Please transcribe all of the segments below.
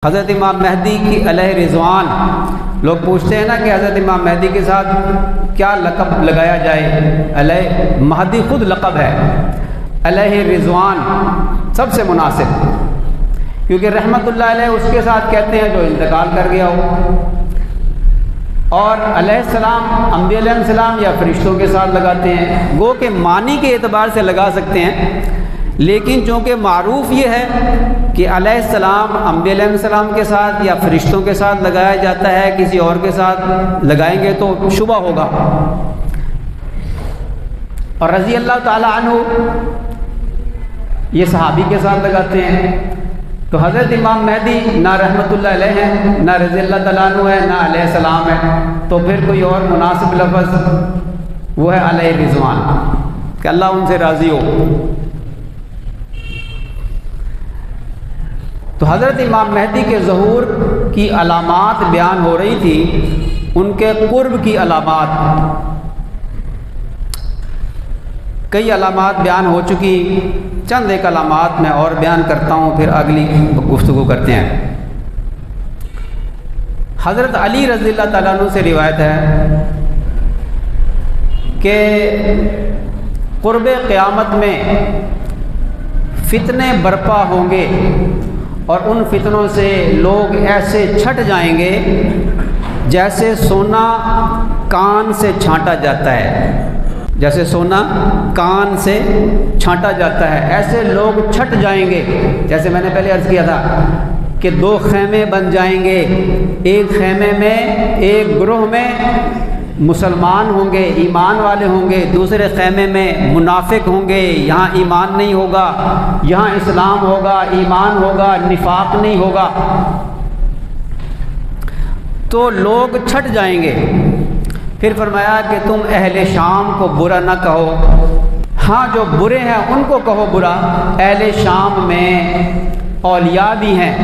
حضرت امام مہدی کی علیہ رضوان، لوگ پوچھتے ہیں نا کہ حضرت امام مہدی کے ساتھ کیا لقب لگایا جائے؟ علیہ مہدی خود لقب ہے، علیہ رضوان سب سے مناسب، کیونکہ رحمت اللہ علیہ اس کے ساتھ کہتے ہیں جو انتقال کر گیا ہو، اور علیہ السلام انبیاء علیہ السلام یا فرشتوں کے ساتھ لگاتے ہیں، گو کہ معنی کے اعتبار سے لگا سکتے ہیں، لیکن چونکہ معروف یہ ہے کہ علیہ السلام انبیاء علیہ السلام کے ساتھ یا فرشتوں کے ساتھ لگایا جاتا ہے، کسی اور کے ساتھ لگائیں گے تو شبہ ہوگا۔ اور رضی اللہ تعالی عنہ یہ صحابی کے ساتھ لگاتے ہیں، تو حضرت امام مہدی نہ رحمت اللہ علیہ ہیں، نہ رضی اللہ تعالیٰ عنہ ہے، نہ علیہ السلام ہے، تو پھر کوئی اور مناسب لفظ وہ ہے علیہ رضوان، کہ اللہ ان سے راضی ہو۔ تو حضرت امام مہدی کے ظہور کی علامات بیان ہو رہی تھی، ان کے قرب کی علامات، کئی علامات بیان ہو چکی، چند ایک علامات میں اور بیان کرتا ہوں، پھر اگلی گفتگو کرتے ہیں۔ حضرت علی رضی اللہ تعالیٰ عنہ سے روایت ہے کہ قرب قیامت میں فتنے برپا ہوں گے، اور ان فتنوں سے لوگ ایسے چھٹ جائیں گے جیسے سونا کان سے چھانٹا جاتا ہے، جیسے سونا کان سے چھانٹا جاتا ہے، ایسے لوگ چھٹ جائیں گے۔ جیسے میں نے پہلے عرض کیا تھا کہ دو خیمے بن جائیں گے، ایک خیمے میں ایک گروہ میں مسلمان ہوں گے، ایمان والے ہوں گے، دوسرے خیمے میں منافق ہوں گے، یہاں ایمان نہیں ہوگا، یہاں اسلام ہوگا، ایمان ہوگا، نفاق نہیں ہوگا، تو لوگ چھٹ جائیں گے۔ پھر فرمایا کہ تم اہل شام کو برا نہ کہو، ہاں جو برے ہیں ان کو کہو برا، اہل شام میں اولیاء بھی ہیں۔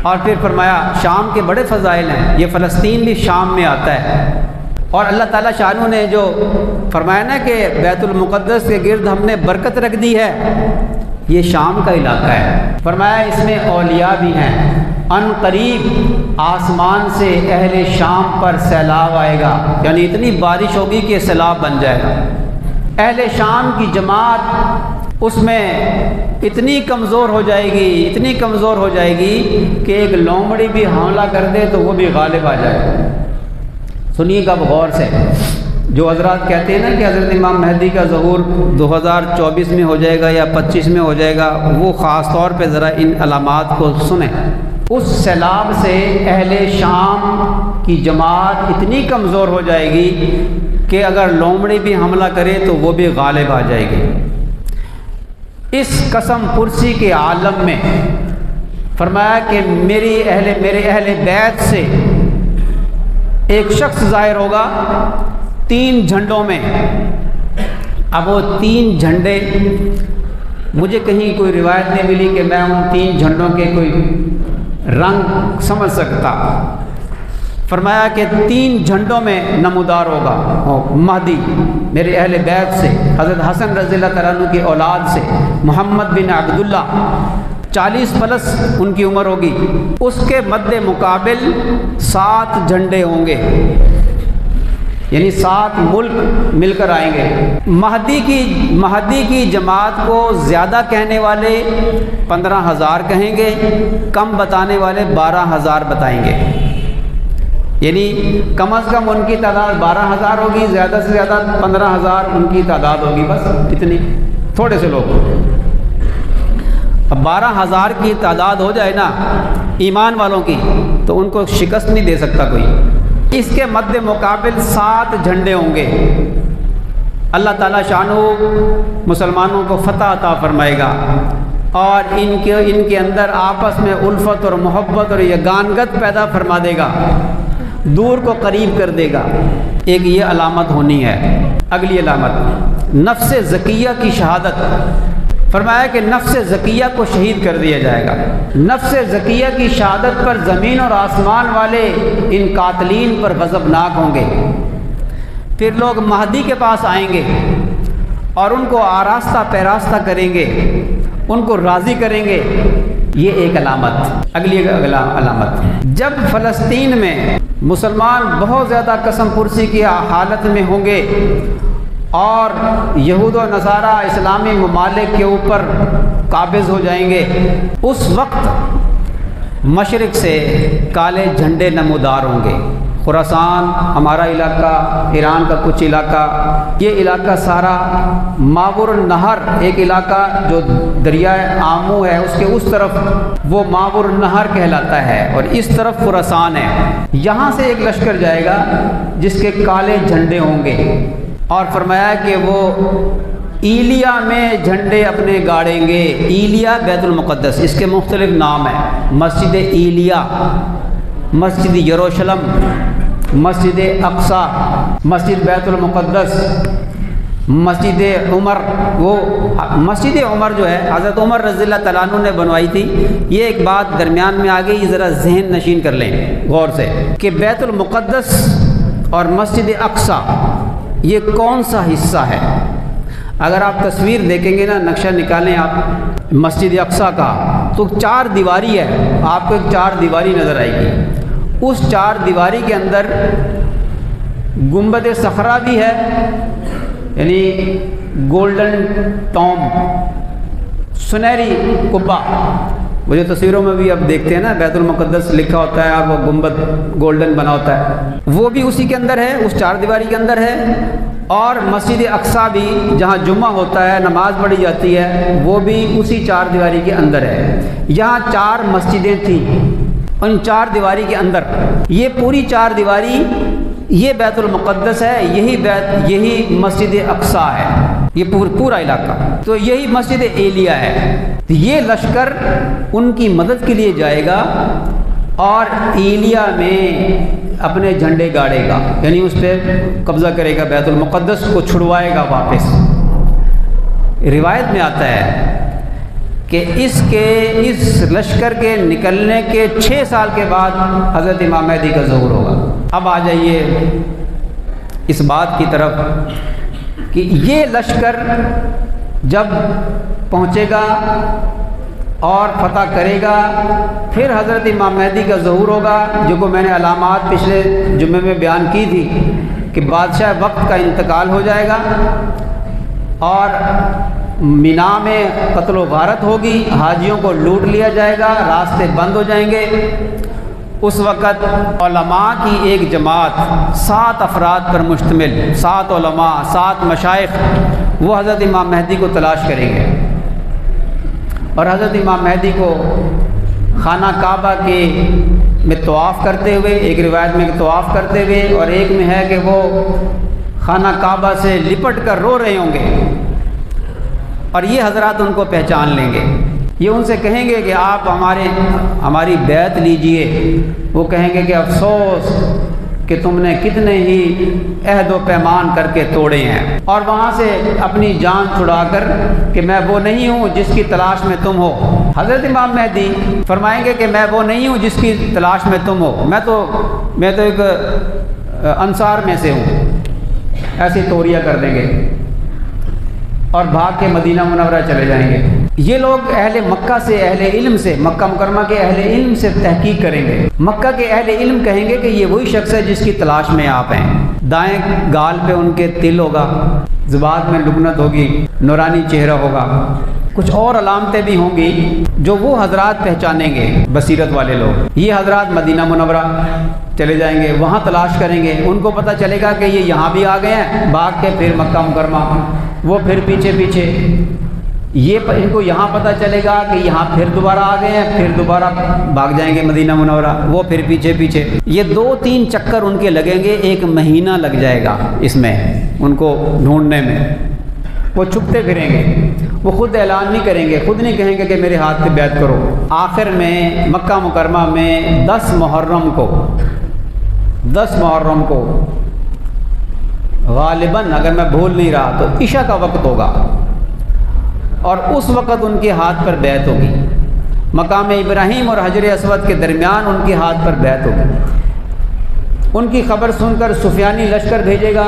اور پھر فرمایا شام کے بڑے فضائل ہیں، یہ فلسطین بھی شام میں آتا ہے، اور اللہ تعالیٰ شانہ نے جو فرمایا نا کہ بیت المقدس کے گرد ہم نے برکت رکھ دی ہے، یہ شام کا علاقہ ہے۔ فرمایا اس میں اولیاء بھی ہیں، ان قریب آسمان سے اہل شام پر سیلاب آئے گا، یعنی اتنی بارش ہوگی کہ سیلاب بن جائے گا۔ اہل شام کی جماعت اس میں اتنی کمزور ہو جائے گی، اتنی کمزور ہو جائے گی کہ ایک لومڑی بھی حملہ کر دے تو وہ بھی غالب آ جائے۔ سنیے گا غور سے، جو حضرات کہتے ہیں نا کہ حضرت امام مہدی کا ظہور 2024 میں ہو جائے گا یا 25 میں ہو جائے گا، وہ خاص طور پہ ذرا ان علامات کو سنیں۔ اس سیلاب سے اہل شام کی جماعت اتنی کمزور ہو جائے گی کہ اگر لومڑی بھی حملہ کرے تو وہ بھی غالب آ جائے گی۔ اس قسم پرسی کے عالم میں فرمایا کہ میرے اہل بیت سے ایک شخص ظاہر ہوگا 3 جھنڈوں میں۔ اب وہ 3 جھنڈے، مجھے کہیں کوئی روایت نہیں ملی کہ میں ان 3 جھنڈوں کے کوئی رنگ سمجھ سکتا۔ فرمایا کہ 3 جھنڈوں میں نمودار ہوگا مہدی میرے اہل بیت سے، حضرت حسن رضی اللہ تعالیٰ عنہ کی اولاد سے، محمد بن عبداللہ، 40 پلس ان کی عمر ہوگی۔ اس کے مد مقابل 7 جھنڈے ہوں گے، یعنی 7 ملک مل کر آئیں گے۔ مہدی کی جماعت کو زیادہ کہنے والے 15,000 کہیں گے، کم بتانے والے 12,000 بتائیں گے، یعنی کم از کم ان کی تعداد 12,000 ہوگی، زیادہ سے زیادہ 15,000 ان کی تعداد ہوگی، بس اتنی، تھوڑے سے لوگ۔ اب 12,000 کی تعداد ہو جائے نا ایمان والوں کی تو ان کو شکست نہیں دے سکتا کوئی۔ اس کے مد مقابل 7 جھنڈے ہوں گے۔ اللہ تعالیٰ شانہ مسلمانوں کو فتح عطا فرمائے گا، اور ان کے اندر آپس میں الفت اور محبت اور یگانگت پیدا فرما دے گا، دور کو قریب کر دے گا۔ ایک یہ علامت ہونی ہے۔ اگلی علامت نفس زکیہ کی شہادت۔ فرمایا کہ نفس زکیہ کو شہید کر دیا جائے گا۔ نفس زکیہ کی شہادت پر زمین اور آسمان والے ان قاتلین پر غضبناک ہوں گے۔ پھر لوگ مہدی کے پاس آئیں گے اور ان کو آراستہ پیراستہ کریں گے، ان کو راضی کریں گے یہ ایک علامت۔ اگلی علامت، جب فلسطین میں مسلمان بہت زیادہ قسم پرسی کی حالت میں ہوں گے اور یہود و نصارہ اسلامی ممالک کے اوپر قابض ہو جائیں گے، اس وقت مشرق سے کالے جھنڈے نمودار ہوں گے۔ خراسان ہمارا علاقہ، ایران کا کچھ علاقہ، یہ علاقہ سارا ماور النہر، ایک علاقہ جو دریائے آمو ہے اس کے اس طرف وہ ماور النہر کہلاتا ہے، اور اس طرف خراسان ہے۔ یہاں سے ایک لشکر جائے گا جس کے کالے جھنڈے ہوں گے، اور فرمایا کہ وہ ایلیا میں جھنڈے اپنے گاڑیں گے۔ ایلیا بیت المقدس، اس کے مختلف نام ہیں، مسجد ایلیا، مسجد یروشلم، مسجد اقصی، مسجد بیت المقدس، مسجد عمر۔ وہ مسجد عمر جو ہے حضرت عمر رضی اللہ تعالیٰ عنہ نے بنوائی تھی۔ یہ ایک بات درمیان میں آ گئی، ذرا ذہن نشین کر لیں غور سے، کہ بیت المقدس اور مسجد اقصی یہ کون سا حصہ ہے؟ اگر آپ تصویر دیکھیں گے نا، نقشہ نکالیں آپ مسجد اقصی کا، تو 4 دیواری ہے، آپ کو ایک 4 دیواری نظر آئے گی۔ اس 4 دیواری کے اندر گنبد صخرہ بھی ہے، یعنی گولڈن ٹوم، سنہری قبہ، وہ جو تصویروں میں بھی اب دیکھتے ہیں نا، بیت المقدس لکھا ہوتا ہے اور وہ گنبد گولڈن بنا ہوتا ہے، وہ بھی اسی کے اندر ہے، اس 4 دیواری کے اندر ہے۔ اور مسجد اقصی بھی جہاں جمعہ ہوتا ہے، نماز پڑھی جاتی ہے، وہ بھی اسی 4 دیواری کے اندر ہے۔ یہاں 4 مسجدیں تھیں، ان 4 دیواری کے اندر یہ پوری 4 دیواری یہ بیت المقدس ہے، یہی مسجد اقصی ہے، یہ پورا علاقہ، تو یہی مسجد ایلیا ہے۔ یہ لشکر ان کی مدد کے لیے جائے گا اور ایلیا میں اپنے جھنڈے گاڑے گا، یعنی اس پہ قبضہ کرے گا، بیت المقدس کو چھڑوائے گا واپس۔ روایت میں آتا ہے کہ اس لشکر کے نکلنے کے 6 سال کے بعد حضرت امام مہدی کا ظہور ہوگا۔ اب آ جائیے اس بات کی طرف کہ یہ لشکر جب پہنچے گا اور فتح کرے گا، پھر حضرت امام مہدی کا ظہور ہوگا، جو کو میں نے علامات پچھلے جمعے میں بیان کی تھی کہ بادشاہ وقت کا انتقال ہو جائے گا اور مینا میں قتل و غارت ہوگی، حاجیوں کو لوٹ لیا جائے گا، راستے بند ہو جائیں گے۔ اس وقت علماء کی ایک جماعت 7 افراد پر مشتمل، 7 علماء، 7 مشائخ، وہ حضرت امام مہدی کو تلاش کریں گے، اور حضرت امام مہدی کو خانہ کعبہ کے میں طواف کرتے ہوئے، ایک روایت میں طواف کرتے ہوئے، اور ایک میں ہے کہ وہ خانہ کعبہ سے لپٹ کر رو رہے ہوں گے، اور یہ حضرات ان کو پہچان لیں گے۔ یہ ان سے کہیں گے کہ آپ ہماری بیعت لیجئے۔ وہ کہیں گے کہ افسوس کہ تم نے کتنے ہی عہد و پیمان کر کے توڑے ہیں، اور وہاں سے اپنی جان چھڑا کر کہ میں وہ نہیں ہوں جس کی تلاش میں تم ہو۔ حضرت امام مہدی فرمائیں گے کہ میں وہ نہیں ہوں جس کی تلاش میں تم ہو، میں تو ایک انصار میں سے ہوں، ایسی توریہ کر دیں گے اور بھاگ کے مدینہ منورہ چلے جائیں گے۔ یہ لوگ اہل مکہ سے، اہل علم سے، مکہ مکرمہ کے اہل علم سے تحقیق کریں گے۔ مکہ کے اہل علم کہیں گے کہ یہ وہی شخص ہے جس کی تلاش میں آپ ہیں۔ دائیں گال پہ ان کے تل ہوگا، زبان میں لکنت ہوگی، نورانی چہرہ ہوگا، کچھ اور علامتیں بھی ہوں گی جو وہ حضرات پہچانیں گے، بصیرت والے لوگ۔ یہ حضرات مدینہ منورہ چلے جائیں گے، وہاں تلاش کریں گے، ان کو پتہ چلے گا کہ یہ یہاں بھی آ گئے ہیں، بھاگ کے پھر مکہ مکرمہ، وہ پھر پیچھے ان کو یہاں پتہ چلے گا کہ یہاں پھر دوبارہ آ گئے ہیں، پھر دوبارہ بھاگ جائیں گے مدینہ منورہ، وہ پھر پیچھے۔ یہ 2-3 چکر ان کے لگیں گے، 1 مہینہ لگ جائے گا اس میں ان کو ڈھونڈنے میں۔ وہ چھپتے پھریں گے، وہ خود اعلان نہیں کریں گے، خود نہیں کہیں گے کہ میرے ہاتھ پہ بیعت کرو۔ آخر میں مکہ مکرمہ میں 10 محرم کو غالباً، اگر میں بھول نہیں رہا تو عشاء کا وقت ہوگا، اور اس وقت ان کے ہاتھ پر بیعت ہوگی۔ مقام ابراہیم اور حجر اسود کے درمیان ان کے ہاتھ پر بیعت ہوگی۔ ان کی خبر سن کر سفیانی لشکر بھیجے گا،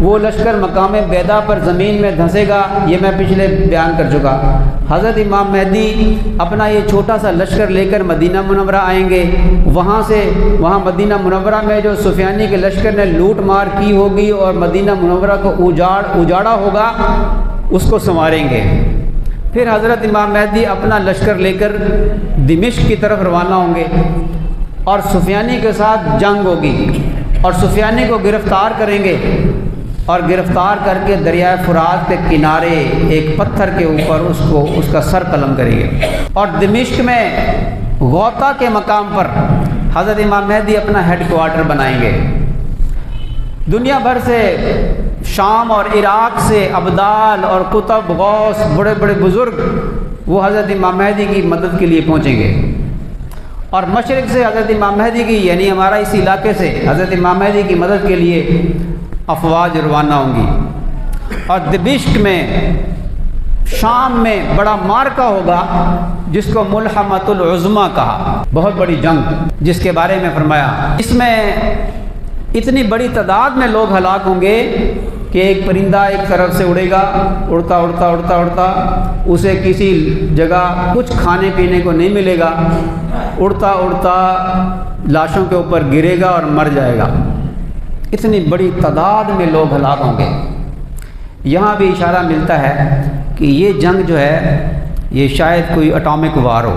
وہ لشکر مقام بیدا پر زمین میں دھنسے گا، یہ میں پچھلے بیان کر چکا۔ حضرت امام مہدی اپنا یہ چھوٹا سا لشکر لے کر مدینہ منورہ آئیں گے، وہاں مدینہ منورہ میں جو سفیانی کے لشکر نے لوٹ مار کی ہوگی اور مدینہ منورہ کو اجاڑا ہوگا، اس کو سنواریں گے۔ پھر حضرت امام مہدی اپنا لشکر لے کر دمشق کی طرف روانہ ہوں گے اور سفیانی کے ساتھ جنگ ہوگی اور سفیانی کو گرفتار کریں گے اور گرفتار کر کے دریائے فرات کے کنارے ایک پتھر کے اوپر اس کا سر قلم کریں گے، اور دمشق میں غوطہ کے مقام پر حضرت امام مہدی اپنا ہیڈ کوارٹر بنائیں گے۔ دنیا بھر سے، شام اور عراق سے ابدال اور کتب غوث، بڑے بڑے بزرگ وہ حضرت امام مہدی کی مدد کے لیے پہنچیں گے، اور مشرق سے حضرت امام مہدی کی، یعنی ہمارا اس علاقے سے حضرت امام مہدی کی مدد کے لیے افواج روانہ ہوں گی۔ اور دمشق میں، شام میں بڑا معرکہ ہوگا جس کو ملحمۃ العظمیٰ کہا، بہت بڑی جنگ، جس کے بارے میں فرمایا اس میں اتنی بڑی تعداد میں لوگ ہلاک ہوں گے کہ ایک پرندہ ایک طرف سے اڑے گا، اڑتا اڑتا اڑتا اڑتا اسے کسی جگہ کچھ کھانے پینے کو نہیں ملے گا، اڑتا اڑتا لاشوں کے اوپر گرے گا اور مر جائے گا۔ اتنی بڑی تعداد میں لوگ ہلاک ہوں گے۔ یہاں بھی اشارہ ملتا ہے کہ یہ جنگ جو ہے یہ شاید کوئی اٹامک وار ہو،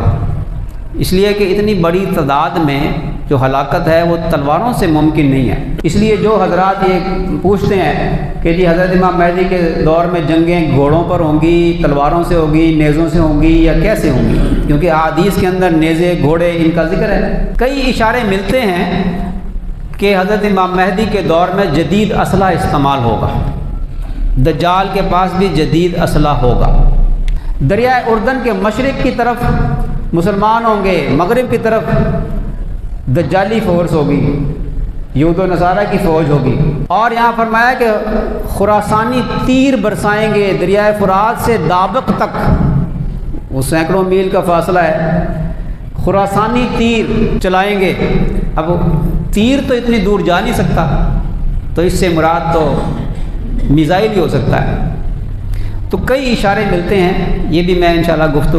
اس لیے کہ اتنی بڑی تعداد میں جو ہلاکت ہے وہ تلواروں سے ممکن نہیں ہے۔ اس لیے جو حضرات یہ پوچھتے ہیں کہ جی حضرت امام مہدی کے دور میں جنگیں گھوڑوں پر ہوں گی، تلواروں سے ہوگی، نیزوں سے ہوں گی یا کیسے ہوں گی، کیونکہ احادیث کے اندر نیزے، گھوڑے ان کا ذکر ہے۔ کئی اشارے ملتے ہیں کہ حضرت امام مہدی کے دور میں جدید اسلحہ استعمال ہوگا، دجال کے پاس بھی جدید اسلحہ ہوگا۔ دریائے اردن کے مشرق کی طرف مسلمان ہوں گے، مغرب کی طرف دجالی فورس ہوگی، یہود و نصارہ کی فوج ہوگی۔ اور یہاں فرمایا کہ خراسانی تیر برسائیں گے دریائے فرات سے دابق تک، وہ سینکڑوں میل کا فاصلہ ہے، خراسانی تیر چلائیں گے۔ اب تیر تو اتنی دور جا نہیں سکتا، تو اس سے مراد تو میزائل ہی ہو سکتا ہے۔ تو کئی اشارے ملتے ہیں، یہ بھی میں انشاءاللہ گفتگو